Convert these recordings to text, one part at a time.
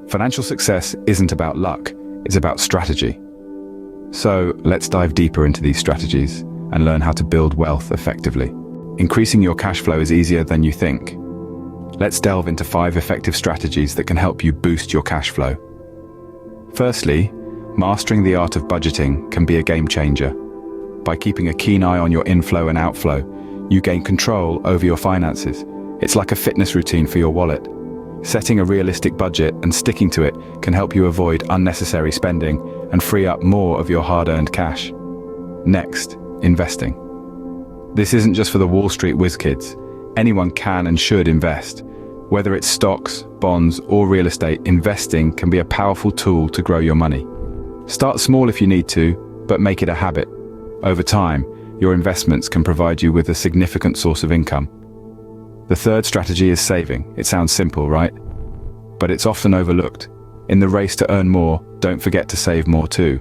Financial success isn't about luck, it's about strategy. So let's dive deeper into these strategies and learn how to build wealth effectively. Increasing your cash flow is easier than you think. Let's delve into 5 effective strategies that can help you boost your cash flow. Firstly, mastering the art of budgeting can be a game changer. By keeping a keen eye on your inflow and outflow, you gain control over your finances. It's like a fitness routine for your wallet. Setting a realistic budget and sticking to it can help you avoid unnecessary spending and free up more of your hard-earned cash. Next, investing. This isn't just for the Wall Street whiz kids. Anyone can and should invest. Whether it's stocks, bonds, or real estate, investing can be a powerful tool to grow your money. Start small if you need to, but make it a habit. Over time, your investments can provide you with a significant source of income. The third strategy is saving. It sounds simple, right? But it's often overlooked. In the race to earn more, don't forget to save more too.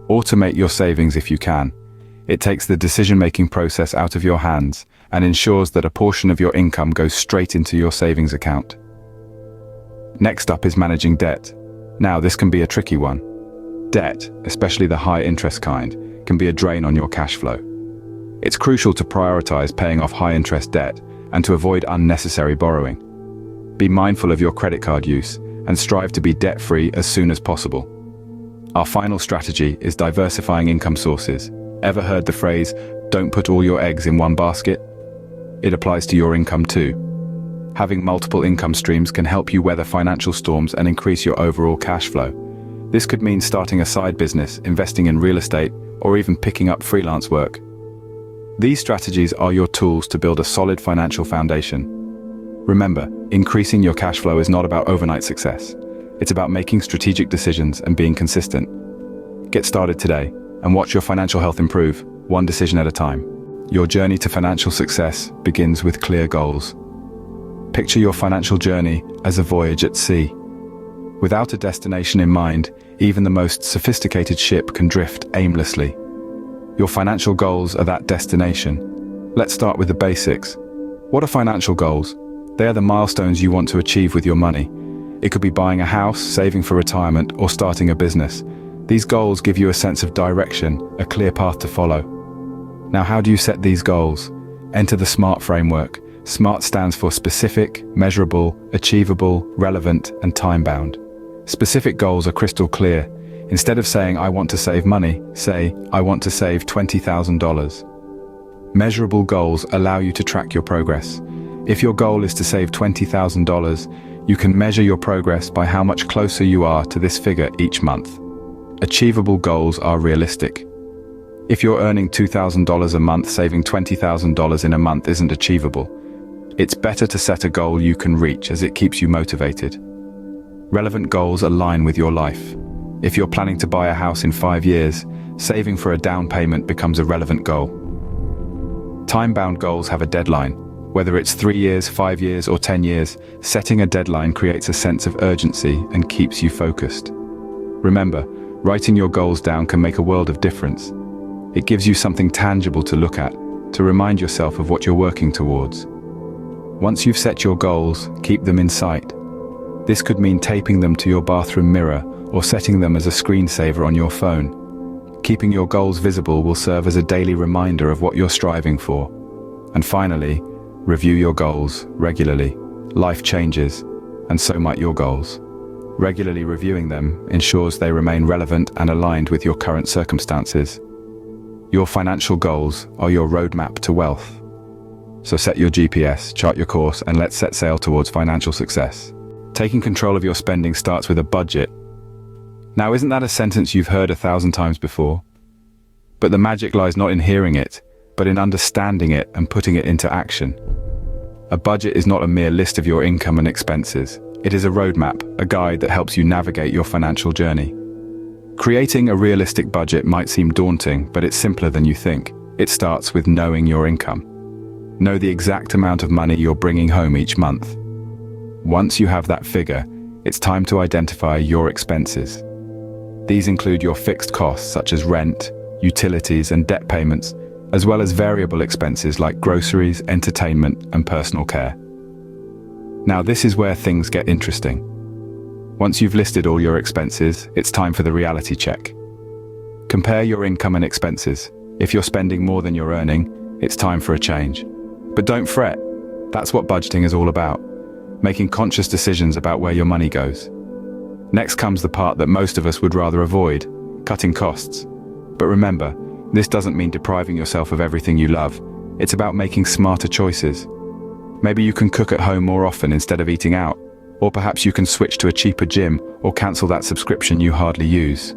Automate your savings if you can. It takes the decision-making process out of your hands and ensures that a portion of your income goes straight into your savings account. Next up is managing debt. Now, this can be a tricky one. Debt, especially the high-interest kind, can be a drain on your cash flow. It's crucial to prioritize paying off high-interest debt and to avoid unnecessary borrowing. Be mindful of your credit card use and strive to be debt-free as soon as possible. Our final strategy is diversifying income sources. Ever heard the phrase, "Don't put all your eggs in one basket"? It applies to your income too. Having multiple income streams can help you weather financial storms and increase your overall cash flow. This could mean starting a side business, investing in real estate, or even picking up freelance work. These strategies are your tools to build a solid financial foundation. Remember, increasing your cash flow is not about overnight success. It's about making strategic decisions and being consistent. Get started today and watch your financial health improve, one decision at a time. Your journey to financial success begins with clear goals. Picture your financial journey as a voyage at sea. Without a destination in mind, even the most sophisticated ship can drift aimlessly. Your financial goals are that destination. Let's start with the basics. What are financial goals? They are the milestones you want to achieve with your money. It could be buying a house, saving for retirement, or starting a business. These goals give you a sense of direction, a clear path to follow. Now, how do you set these goals? Enter the SMART framework. SMART stands for specific, measurable, achievable, relevant, and time-bound. Specific goals are crystal clear. Instead of saying, "I want to save money," say, "I want to save $20,000. Measurable goals allow you to track your progress. If your goal is to save $20,000, you can measure your progress by how much closer you are to this figure each month. Achievable goals are realistic. If you're earning $2,000 a month, saving $20,000 in a month isn't achievable. It's better to set a goal you can reach, as it keeps you motivated. Relevant goals align with your life. If you're planning to buy a house in 5 years, saving for a down payment becomes a relevant goal. Time-bound goals have a deadline. Whether it's 3 years, 5 years, or 10 years, setting a deadline creates a sense of urgency and keeps you focused. Remember, writing your goals down can make a world of difference. It gives you something tangible to look at, to remind yourself of what you're working towards. Once you've set your goals, keep them in sight. This could mean taping them to your bathroom mirror or setting them as a screensaver on your phone. Keeping your goals visible will serve as a daily reminder of what you're striving for. And finally, review your goals regularly. Life changes, and so might your goals. Regularly reviewing them ensures they remain relevant and aligned with your current circumstances. Your financial goals are your roadmap to wealth. So set your GPS, chart your course, and let's set sail towards financial success. Taking control of your spending starts with a budget. Now, isn't that a sentence you've heard 1,000 times before? But the magic lies not in hearing it, but in understanding it and putting it into action. A budget is not a mere list of your income and expenses. It is a roadmap, a guide that helps you navigate your financial journey. Creating a realistic budget might seem daunting, but it's simpler than you think. It starts with knowing your income. Know the exact amount of money you're bringing home each month. Once you have that figure, it's time to identify your expenses. These include your fixed costs such as rent, utilities, and debt payments, as well as variable expenses like groceries, entertainment, and personal care. Now, this is where things get interesting. Once you've listed all your expenses, it's time for the reality check. Compare your income and expenses. If you're spending more than you're earning, it's time for a change. But don't fret. That's what budgeting is all about. Making conscious decisions about where your money goes. Next comes the part that most of us would rather avoid, cutting costs. But remember, this doesn't mean depriving yourself of everything you love. It's about making smarter choices. Maybe you can cook at home more often instead of eating out. Or perhaps you can switch to a cheaper gym or cancel that subscription you hardly use.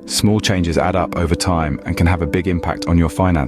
Small changes add up over time and can have a big impact on your finances.